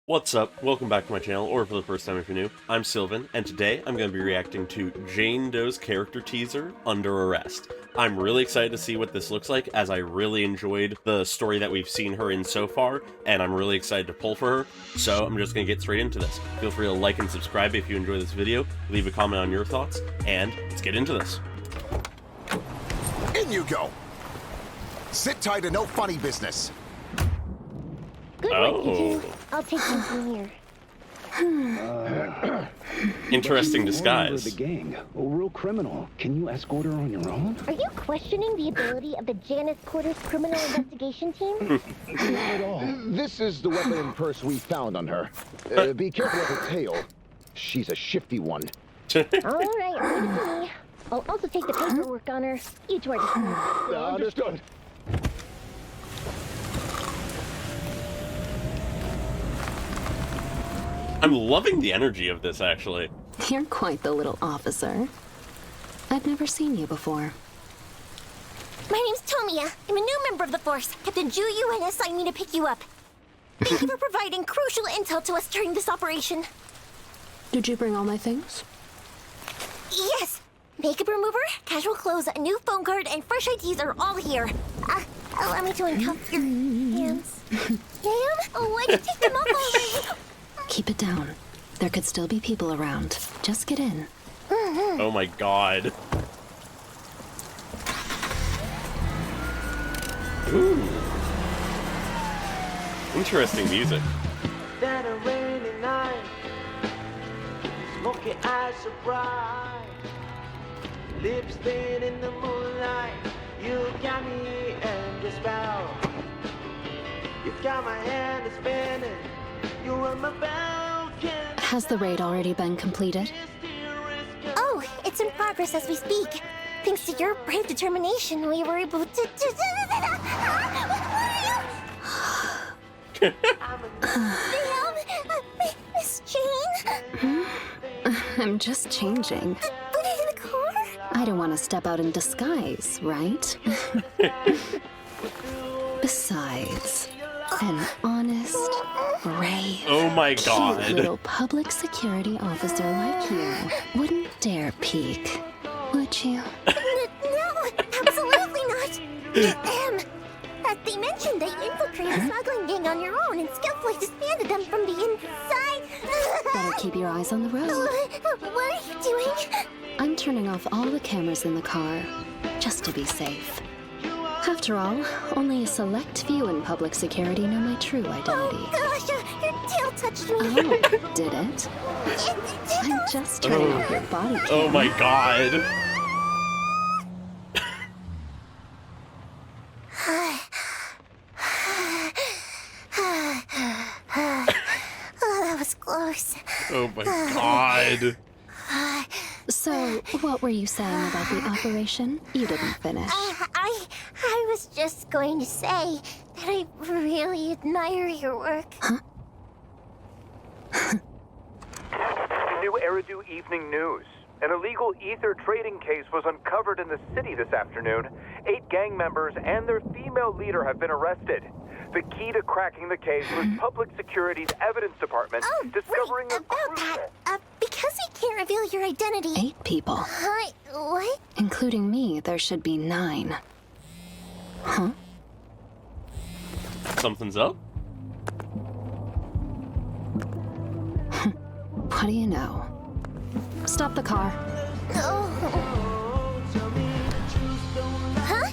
What's up? Welcome back to my channel, or for the first time if you're new, I'm Sylvan, and today I'm going to be reacting to Jane Doe's character teaser, Under Arrest. I'm really excited to see what this looks like, as I really enjoyed the story that we've seen her in so far, and I'm really excited to pull for her, so I'm just going to get straight into this. Feel free to like and subscribe if you enjoy this video, leave a comment on your thoughts, and let's get into this. In you go! Sit tight and no funny business. Good one, you two. I'll take them from here. Interesting disguise. The gang, a real criminal. Can you escort her on your own? Are you questioning the ability of the Janus Quarters Criminal Investigation Team? Not at all. This is the weapon and purse we found on her. Be careful of her tail. She's a shifty one. All right, leave it to me. I'll also take the paperwork on her. You two are dismissed. Understood. I'm loving the energy of this, actually. You're quite the little officer. I've never seen you before. My name's Tomia. I'm a new member of the force. Captain Ju Yuan assigned me to pick you up. Thank you for providing crucial intel to us during this operation. Did you bring all my things? Yes. Makeup remover, casual clothes, a new phone card, and fresh IDs are all here. Allow me to uncuff your hands. Ma'am? Oh, why'd you take them off already? Keep it down. There could still be people around. Just get in. Oh my god. Ooh. Interesting music. That a rainy night, smoky eyes so bright, lips thin in the moonlight. You got me in the spell. You got my hand spinning. You were my falcon. Has the raid already been completed? Oh, it's in progress as we speak. Thanks to your brave determination, we were able to... Miss Jane? I'm just changing. Put it in the car? I don't want to step out in disguise, right? Besides, an honest, brave, Oh my god. cute little public security officer like you wouldn't dare peek, would you? No, absolutely not. They mentioned they infiltrated a smuggling gang on your own and skillfully disbanded them from the inside. Better keep your eyes on the road. What are you doing? I'm turning off all the cameras in the car, just to be safe. After all, only a select few in public security know my true identity. Gosh, your tail touched me. Oh, did it? I'm just turning off your body cam. Oh my god. Oh, that was close. Oh my god. So, what were you saying about the operation? You didn't finish. I was just going to say that I really admire your work. New Eridu Evening News. An illegal ether trading case was uncovered in the city this afternoon. 8 gang members and their female leader have been arrested. The key to cracking the case was Public Security's Evidence Department discovering a about crucial... that. Because we can't reveal your identity. 8 people. Hi, what? Including me, there should be 9. Huh? Something's up? What do you know? Stop the car. Oh. Huh?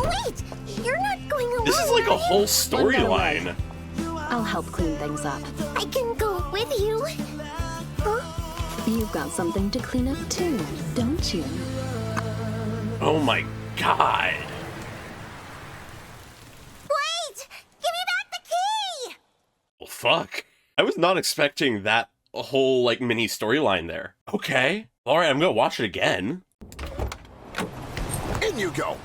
Wait! You're not going alone. This is like a right? whole storyline. I'll help clean things up. I can go with you. Huh? You've got something to clean up too, don't you? Oh my god. Wait! Give me back the key! Well, fuck. I was not expecting that whole, like, mini storyline there. Okay. Alright, I'm gonna watch it again. In you go!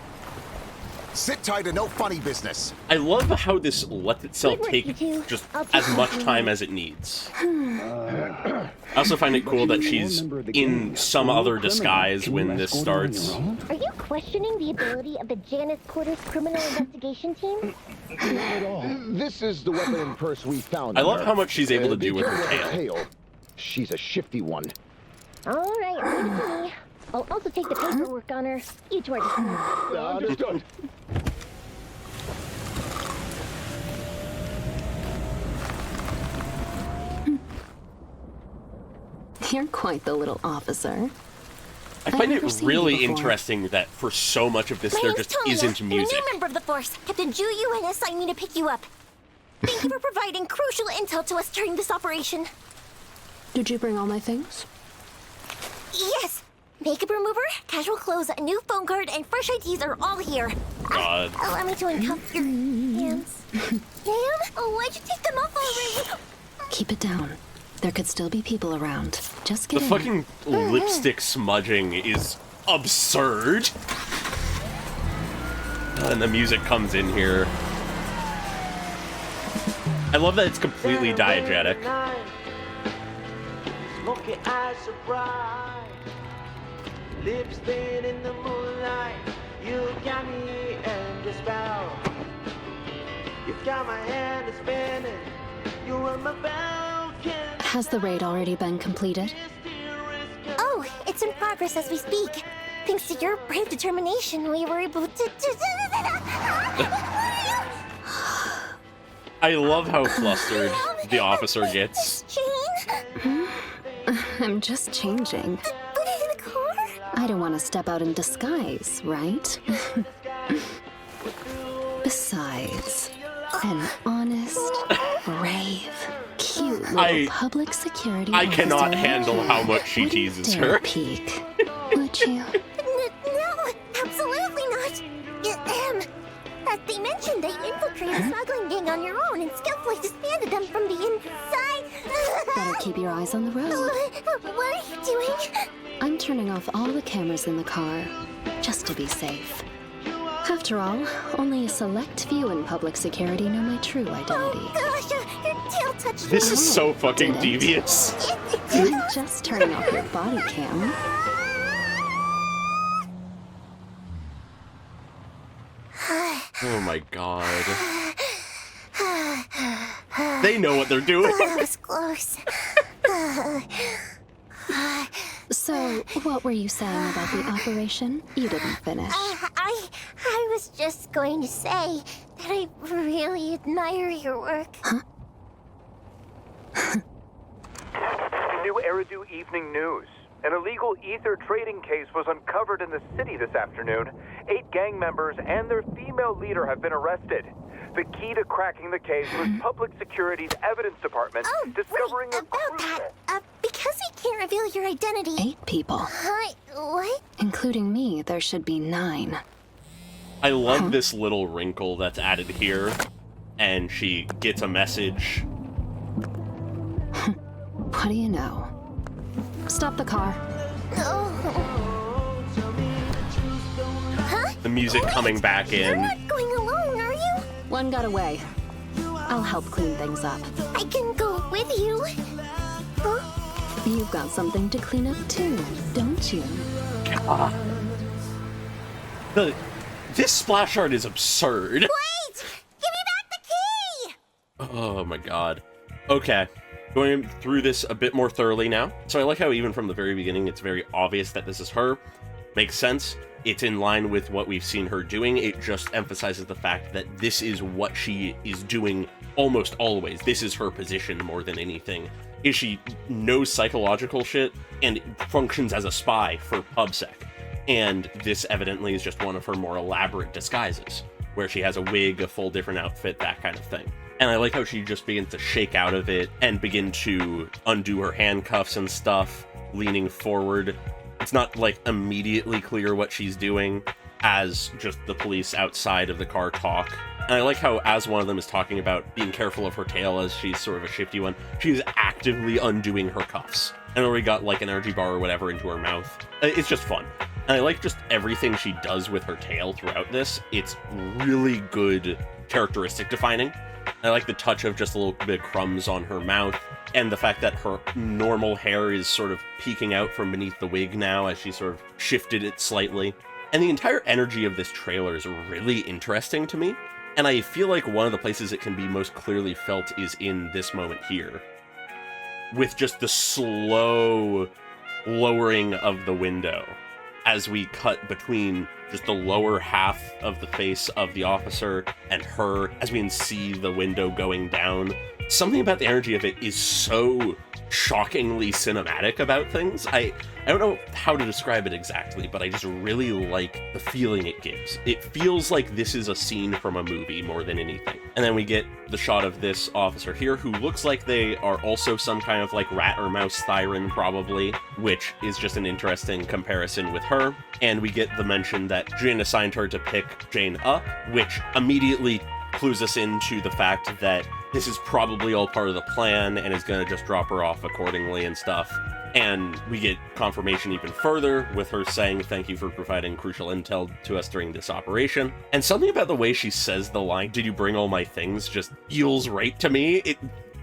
Sit tight and no funny business. I love how this lets itself Good work, take you two. just I'll take as much you. time as it needs. I also find it cool that she's in some other disguise when this starts. Are you questioning the ability of the Janus Quarters criminal investigation team? Not at all. This is the weapon and purse we found. I on love her. how much she's able to Be do with her careful tail. She's a shifty one. All right, leave it to me. I'll also take the paperwork on her. You two are dismissed. Understood. You're quite the little officer. I find I've it never seen really you before. interesting that for so much of this, My there name's just Tonya. isn't I'm music. a new member of the Force. Captain Ju Yuen assigned me to pick you up. Thank you for providing crucial intel to us during this operation. Did you bring all my things? Yes. Makeup remover, casual clothes, a new phone card, and fresh IDs are all here. God. Allow me to uncuff your hands. Ma'am? Oh, why'd you take them off already? Keep it down. There could still be people around. Just The get in. fucking lipstick smudging is absurd. And the music comes in here. I love that it's completely diegetic. Smoky eyes so bright, lips thin in the moonlight. You got me in your spell. You got my hand spinning. You were my falcon. Has the raid already been completed? Oh, it's in progress as we speak. Thanks to your brave determination, we were able to... I love how flustered the officer gets. Jane? I'm just changing. Put it in the car? I don't want to step out in disguise, right? Besides, an honest, brave, cute little public security I cannot officer handle how much she wouldn't teases dare her. peek, would you? No, absolutely not. As they mentioned, they infiltrated a smuggling gang on your own and skillfully disbanded them from the inside. Better keep your eyes on the road. What are you doing? I'm turning off all the cameras in the car, just to be safe. After all, only a select few in public security know my true identity. Oh gosh, your tail touched This me. is so fucking Did it? devious. You're just turning off your body cam. Oh my god. They know what they're doing. That was close. So, what were you saying about the operation? You didn't finish. I was just going to say that I really admire your work. The new Eridu Evening News. An illegal ether trading case was uncovered in the city this afternoon. 8 gang members and their female leader have been arrested. The key to cracking the case was Public Security's Evidence Department discovering Wait, about that. Because I can't reveal your identity. 8 people. What? Including me, there should be 9. I love this little wrinkle that's added here. And she gets a message. What do you know? Stop the car. Oh. Huh? The music coming back You're in. not going alone, are you? One got away. I'll help clean things up. I can go with you. Huh? You've got something to clean up too, don't you? This splash art is absurd. Wait! Give me back the key! Oh my god. Okay. Going through this a bit more thoroughly now. So I like how even from the very beginning, it's very obvious that this is her. Makes sense. It's in line with what we've seen her doing. It just emphasizes the fact that this is what she is doing almost always. This is her position more than anything. Is she knows psychological shit and functions as a spy for PubSec. And this evidently is just one of her more elaborate disguises, where she has a wig, a full different outfit, that kind of thing. And I like how she just begins to shake out of it and begin to undo her handcuffs and stuff, leaning forward. It's not, like, immediately clear what she's doing as just the police outside of the car talk. And I like how, as one of them is talking about being careful of her tail as she's sort of a shifty one, she's actively undoing her cuffs. And already got, like, an energy bar or whatever into her mouth. It's just fun. And I like just everything she does with her tail throughout this. It's really good characteristic defining. I like the touch of just a little bit of crumbs on her mouth, and the fact that her normal hair is sort of peeking out from beneath the wig now as she sort of shifted it slightly. And the entire energy of this trailer is really interesting to me. And I feel like one of the places it can be most clearly felt is in this moment here. With just the slow lowering of the window as we cut between just the lower half of the face of the officer and her as we can see the window going down. Something about the energy of it is so shockingly cinematic about things. I don't know how to describe it exactly, but I just really like the feeling it gives. It feels like this is a scene from a movie more than anything. And then we get the shot of this officer here who looks like they are also some kind of like rat or mouse siren probably, which is just an interesting comparison with her. And we get the mention that Jane assigned her to pick Jane up, which immediately clues us into the fact that this is probably all part of the plan and is going to just drop her off accordingly and stuff. And we get confirmation even further with her saying thank you for providing crucial intel to us during this operation. And something about the way she says the line, "Did you bring all my things?" just feels right to me.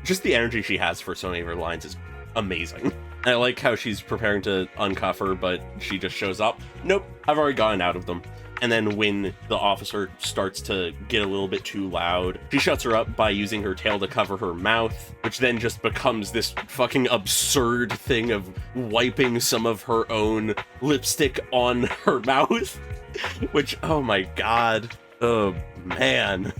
Just the energy she has for so many of her lines is amazing. And I like how she's preparing to uncuff her, but she just shows up. Nope, I've already gotten out of them. And then when the officer starts to get a little bit too loud, she shuts her up by using her tail to cover her mouth, which then just becomes this fucking absurd thing of wiping some of her own lipstick on her mouth. Which, oh my god. Oh, man.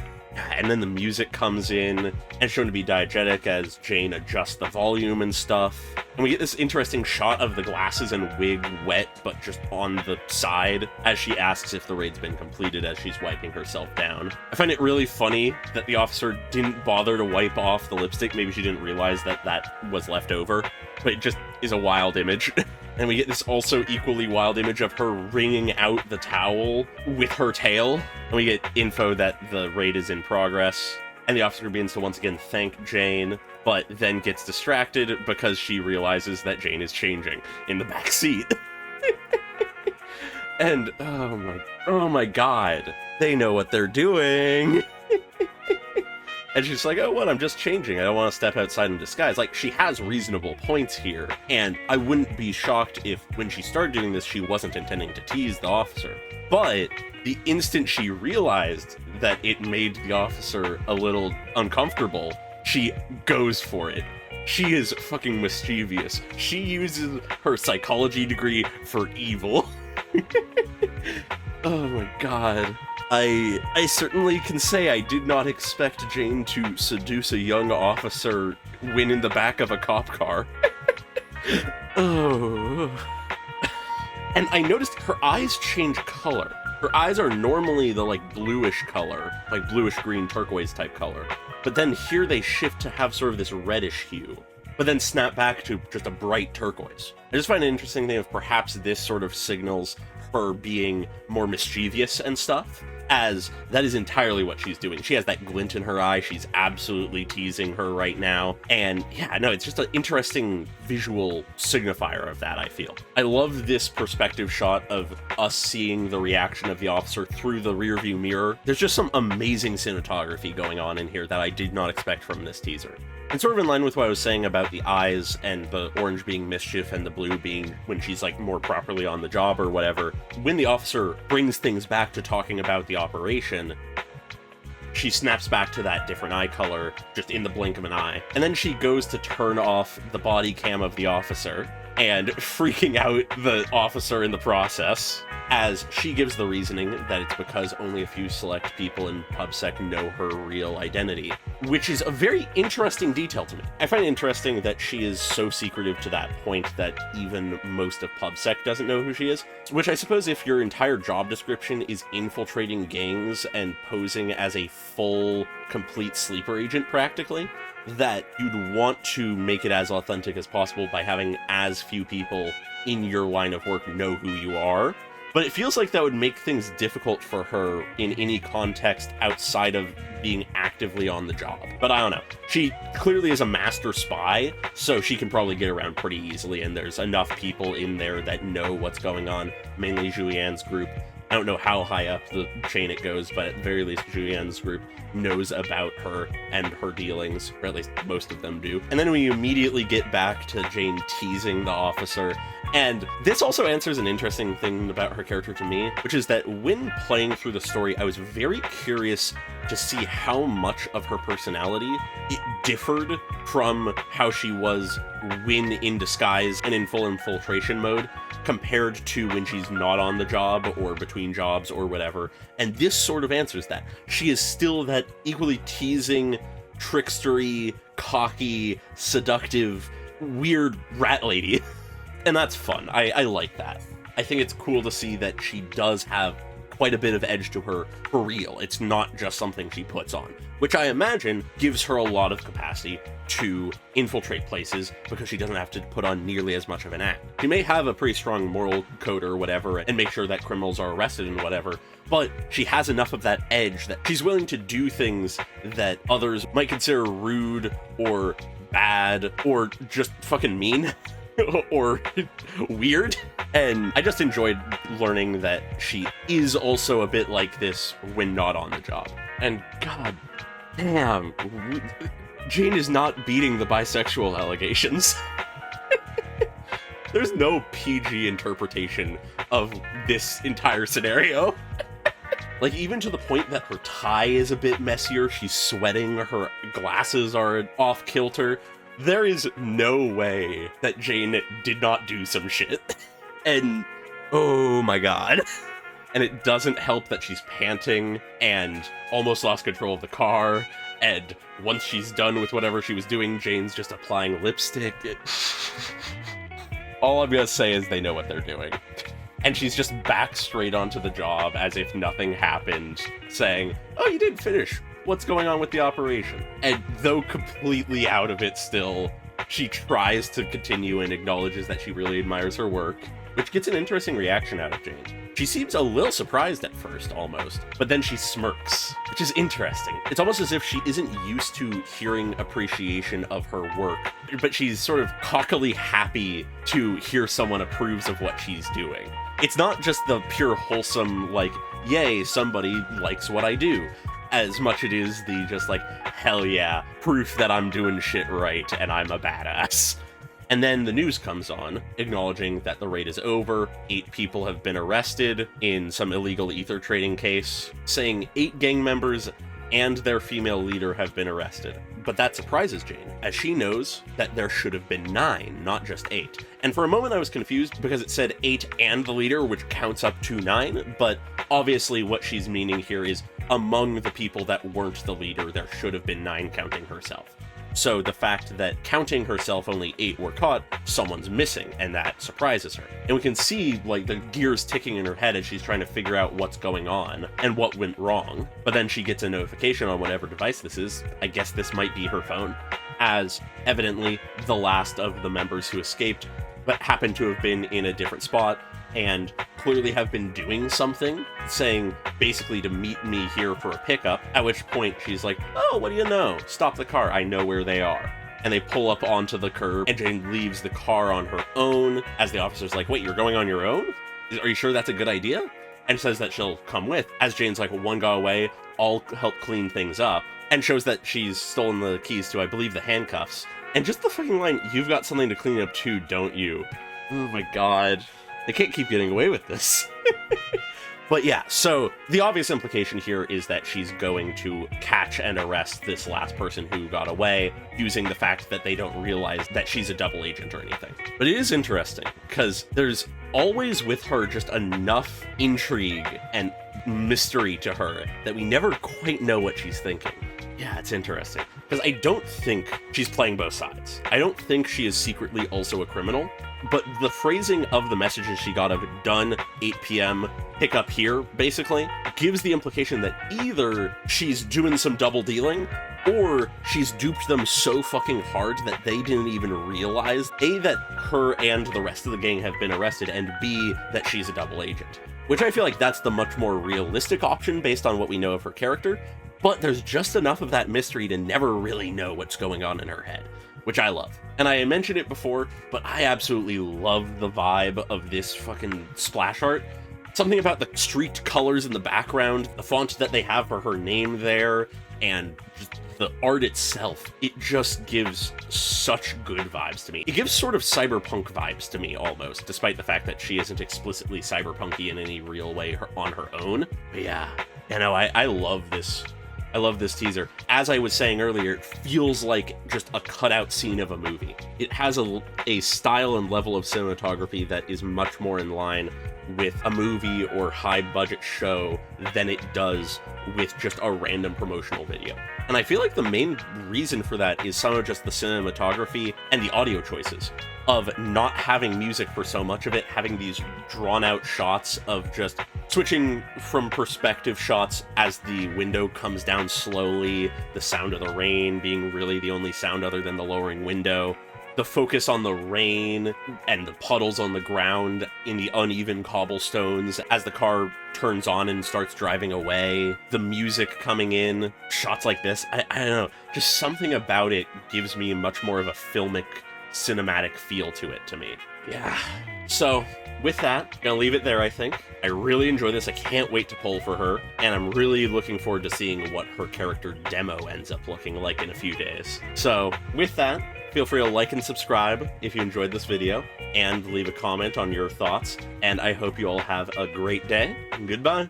And then the music comes in, and shown to be diegetic as Jane adjusts the volume and stuff. And we get this interesting shot of the glasses and wig wet, but just on the side, as she asks if the raid's been completed as she's wiping herself down. I find it really funny that the officer didn't bother to wipe off the lipstick. Maybe she didn't realize that that was left over, but it just is a wild image. And we get this also equally wild image of her wringing out the towel with her tail. And we get info that the raid is in progress. And the officer begins to once again thank Jane, but then gets distracted because she realizes that Jane is changing in the back seat. And oh my god, they know what they're doing. And she's like, oh, what? I'm just changing. I don't want to step outside in disguise. Like, she has reasonable points here. And I wouldn't be shocked if, when she started doing this, she wasn't intending to tease the officer. But the instant she realized that it made the officer a little uncomfortable, she goes for it. She is fucking mischievous. She uses her psychology degree for evil. Oh my god. I certainly can say I did not expect Jane to seduce a young officer when in the back of a cop car. Oh. And I noticed her eyes change color. Her eyes are normally the like bluish color, like bluish green turquoise type color. But then here they shift to have sort of this reddish hue, but then snap back to just a bright turquoise. I just find an interesting thing of perhaps this sort of signals her being more mischievous and stuff, as that is entirely what she's doing. She has that glint in her eye. She's absolutely teasing her right now. And yeah, no, it's just an interesting visual signifier of that, I feel. I love this perspective shot of us seeing the reaction of the officer through the rearview mirror. There's just some amazing cinematography going on in here that I did not expect from this teaser. And sort of in line with what I was saying about the eyes and the orange being mischief and the blue being when she's like more properly on the job or whatever, when the officer brings things back to talking about the operation, she snaps back to that different eye color just in the blink of an eye. And then she goes to turn off the body cam of the officer and freaking out the officer in the process, as she gives the reasoning that it's because only a few select people in PubSec know her real identity, which is a very interesting detail to me. I find it interesting that she is so secretive to that point that even most of PubSec doesn't know who she is, which I suppose if your entire job description is infiltrating gangs and posing as a full, complete sleeper agent practically, that you'd want to make it as authentic as possible by having as few people in your line of work know who you are. But it feels like that would make things difficult for her in any context outside of being actively on the job. But I don't know. She clearly is a master spy, so she can probably get around pretty easily, and there's enough people in there that know what's going on, mainly Julianne's group. I don't know how high up the chain it goes, but at the very least, Julianne's group knows about her and her dealings, or at least most of them do. And then we immediately get back to Jane teasing the officer And this also answers an interesting thing about her character to me, which is that when playing through the story, I was very curious to see how much of her personality it differed from how she was when in disguise and in full infiltration mode, compared to when she's not on the job or between jobs or whatever. And this sort of answers that. She is still that equally teasing, trickstery, cocky, seductive, weird rat lady. And that's fun. I like that. I think it's cool to see that she does have quite a bit of edge to her for real. It's not just something she puts on, which I imagine gives her a lot of capacity to infiltrate places because she doesn't have to put on nearly as much of an act. She may have a pretty strong moral code or whatever and make sure that criminals are arrested and whatever, but she has enough of that edge that she's willing to do things that others might consider rude or bad or just fucking mean. Or weird. And I just enjoyed learning that she is also a bit like this when not on the job. And god damn, Jane is not beating the bisexual allegations. There's no PG interpretation of this entire scenario. Like, even to the point that her tie is a bit messier, she's sweating, her glasses are off kilter. There is no way that Jane did not do some shit. And, oh my god. And it doesn't help that she's panting and almost lost control of the car. And once she's done with whatever she was doing, Jane's just applying lipstick. All I'm gonna say is they know what they're doing. And she's just back straight onto the job as if nothing happened, saying, "Oh, you did finish. What's going on with the operation?" And though completely out of it still, she tries to continue and acknowledges that she really admires her work, which gets an interesting reaction out of Jane. She seems a little surprised at first, almost, but then she smirks, which is interesting. It's almost as if she isn't used to hearing appreciation of her work, but she's sort of cockily happy to hear someone approves of what she's doing. It's not just the pure wholesome, like, yay, somebody likes what I do, as much it is the just like, hell yeah, proof that I'm doing shit right and I'm a badass. And then the news comes on, acknowledging that the raid is over, 8 people have been arrested in some illegal ether trading case, saying 8 gang members and their female leader have been arrested. But that surprises Jane, as she knows that there should have been 9, not just 8. And for a moment I was confused because it said 8 and the leader, which counts up to 9, but obviously what she's meaning here is among the people that weren't the leader, there should have been 9 counting herself. So the fact that counting herself only 8 were caught, someone's missing, and that surprises her. And we can see, like, the gears ticking in her head as she's trying to figure out what's going on and what went wrong. But then she gets a notification on whatever device this is. I guess this might be her phone, as evidently the last of the members who escaped, but happened to have been in a different spot and clearly have been doing something, saying basically to meet me here for a pickup, at which point she's like, "Oh, what do you know? Stop the car, I know where they are." And they pull up onto the curb, and Jane leaves the car on her own, as the officer's like, "Wait, you're going on your own? Are you sure that's a good idea?" And says that she'll come with, as Jane's like, "One go away, I'll help clean things up," and shows that she's stolen the keys to, I believe, the handcuffs. And just the fucking line, "You've got something to clean up too, don't you?" Oh my god. They can't keep getting away with this. But yeah, so the obvious implication here is that she's going to catch and arrest this last person who got away, using the fact that they don't realize that she's a double agent or anything. But it is interesting, because there's always with her just enough intrigue and mystery to her that we never quite know what she's thinking. Yeah, it's interesting. Because I don't think she's playing both sides. I don't think she is secretly also a criminal, but the phrasing of the messages she got of done 8 p.m., pick up here, basically, gives the implication that either she's doing some double dealing, or she's duped them so fucking hard that they didn't even realize, A, that her and the rest of the gang have been arrested, and B, that she's a double agent. Which I feel like that's the much more realistic option based on what we know of her character, but there's just enough of that mystery to never really know what's going on in her head, which I love. And I mentioned it before, but I absolutely love the vibe of this fucking splash art. Something about the streaked colors in the background, the font that they have for her name there, and just the art itself, it just gives such good vibes to me. It gives sort of cyberpunk vibes to me almost, despite the fact that she isn't explicitly cyberpunky in any real way on her own. But yeah, I love this. I love this teaser. As I was saying earlier, it feels like just a cutout scene of a movie. It has a style and level of cinematography that is much more in line with a movie or high-budget show than it does with just a random promotional video. And I feel like the main reason for that is some of just the cinematography and the audio choices of not having music for so much of it, having these drawn-out shots of just switching from perspective shots as the window comes down slowly, the sound of the rain being really the only sound other than the lowering window, the focus on the rain and the puddles on the ground in the uneven cobblestones as the car turns on and starts driving away, the music coming in, shots like this, I don't know, just something about it gives me much more of a filmic, cinematic feel to it to me. Yeah. So, with that, I'm gonna leave it there, I think. I really enjoy this. I can't wait to pull for her, and I'm really looking forward to seeing what her character demo ends up looking like in a few days. So, with that, feel free to like and subscribe if you enjoyed this video, and leave a comment on your thoughts, and I hope you all have a great day. Goodbye!